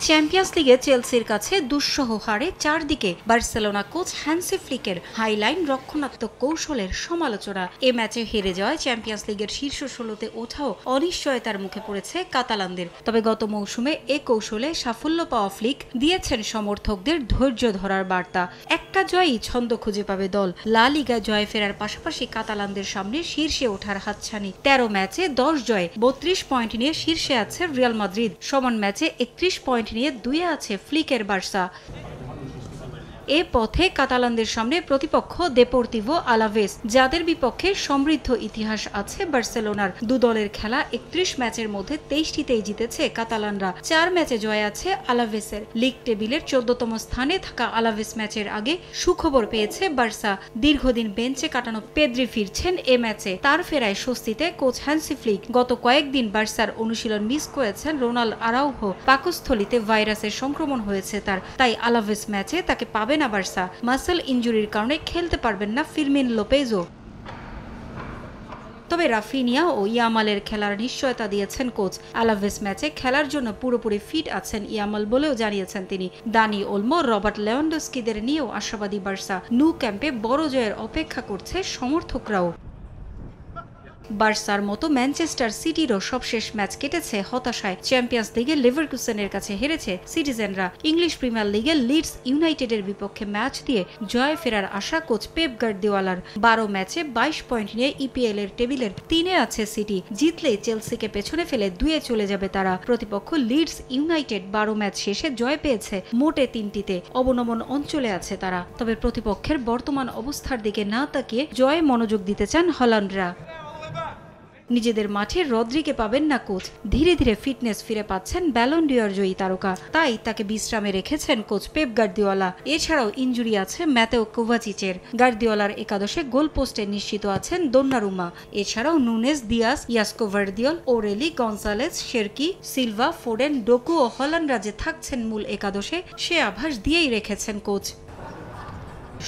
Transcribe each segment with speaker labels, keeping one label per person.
Speaker 1: Champions লিগে চেলসির কাছে দুঃসহ হারে চারদিকে বার্সেলোনা কোচ হ্যান্সি ফ্লিকের হাইলাইন রক্ষণাত্মক কৌশলের সমালোচনা। এ ম্যাচে হেরে যাওয়ায় চ্যাম্পিয়ন্স লিগের শীর্ষ ১৬তে ওঠাও অনিশ্চয়তার মুখে পড়েছে কাতালানদের। তবে গত মৌসুমে এ কৌশলে সাফল্য পাওয়া ফ্লিক দিয়েছেন সমর্থকদের ধৈর্য ধরার বার্তা। একটা জয়ই ছন্দ খুঁজে পাবে দল। লা লিগা জয়ে ফেরার পাশাপাশি কাতালানদের সামনে শীর্ষে ওঠার হাতছানি। ১৩ ম্যাচে ১০ জয়ে ৩২ পয়েন্ট নিয়ে শীর্ষে আছে রিয়াল মাদ্রিদ। সমান ম্যাচে ৩১ পয়েন্ট নিয়ে দুয়ে আছে ফ্লিকের বার্সা। এ পথে কাতালানদের সামনে প্রতিপক্ষ দেপোর্তিভো আলাভেস, যাদের বিপক্ষে সমৃদ্ধ ইতিহাস আছে বার্সেলোনার। দু দলের খেলা ৩১ ম্যাচের মধ্যে ২৩টিতেই জিতেছে কাতালানরা। ৪ ম্যাচে জয় আছে আলাভেসের। লিগ টেবিলের ১৪তম স্থানে থাকা আলাভেস ম্যাচের আগে সুখবর পেয়েছে বার্সা। দীর্ঘদিন বেঞ্চে কাটানো পেদ্রি ফিরছেন এ ম্যাচে। তার ফেরায় স্বস্তিতে কোচ হ্যান্সি ফ্লিক। গত কয়েকদিন বার্সার অনুশীলন মিস করেছেন রোনাল্ড আরাউহো। পাকস্থলীতে ভাইরাসের সংক্রমণ হয়েছে তার, তাই আলাভেস ম্যাচে তাকে পাবে না বার্সা। মাসল ইনজুরির কারণে খেলতে পারবেন না ফিরমিন লোপেজও। তবে রাফিনিয়া ও ইয়ামালের খেলার নিশ্চয়তা দিয়েছেন কোচ। আলাভেস ম্যাচে খেলার জন্য পুরোপুরি ফিট আছেন ইয়ামাল বলেও জানিয়েছেন তিনি। দানি ওলমো, রবার্ট লেভানডস্কিদের নিয়েও আশাবাদী বার্সা। ন্যু ক্যাম্পে বড় জয়ের অপেক্ষা করছে সমর্থকরাও। বার্সার মতো ম্যানচেস্টার সিটিরও সবশেষ ম্যাচ কেটেছে হতাশায়। চ্যাম্পিয়ন্স লিগে লিভারকুসেনের কাছে হেরেছে সিটিজেনরা। ইংলিশ প্রিমিয়ার লিগে লিডস ইউনাইটেডের বিপক্ষে ম্যাচ দিয়ে জয় ফেরার আশা কোচ পেপ গার্দিওলার। ১২ ম্যাচে ২২ পয়েন্ট নিয়ে ইপিএল এর টেবিলের ৩-এ আছে সিটি। জিতলেই চেলসিকে পেছনে ফেলে ২-এ চলে যাবে তারা। প্রতিপক্ষ লিডস ইউনাইটেড ১২ ম্যাচ শেষে জয় পেয়েছে মোটে ৩টিতে। অবনমন অঞ্চলে আছে তারা। তবে প্রতিপক্ষের বর্তমান অবস্থার দিকে না তাকিয়ে জয়ে মনোযোগ দিতে চান হল্যান্ডরা। নিজেদের মাঠে রদ্রিকে পাবেন না কোচ। ধীরে ধীরে ফিটনেস ফিরে পাচ্ছেন ব্যালন ডি'র জয়ী তারকা, তাই তাকে বিশ্রামে রেখেছেন কোচ পেপ গার্দিওলা। এছাড়াও ইনজুরি আছে ম্যাতেও কোভাচিচের। গার্দিওলার একাদশে গোল পোস্টে নিশ্চিত আছেন দোন্নারুমা। এছাড়াও নুনেজ, দিয়াস, ইয়াসকোভারদিওল, O'Reilly, Gonzalez, Cherki, Silva, Foden, Doku ও হল্যান্ডরা যে থাকছেন মূল একাদশে, সে আভাস দিয়েই রেখেছেন কোচ।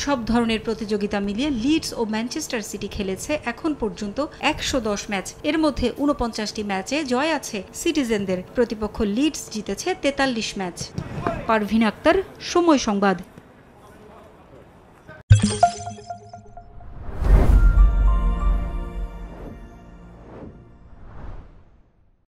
Speaker 1: সব ধরনের প্রতিযোগিতা মিলিয়ে লিডস ও ম্যানচেস্টার সিটি খেলেছে এখন পর্যন্ত ১১০ ম্যাচ। এর মধ্যে ৪৯টি ম্যাচে জয় আছে সিটিজেনদের। প্রতিপক্ষ লিডস জিতেছে ৪৩ ম্যাচ। পারভিন আক্তার, সময় সংবাদ।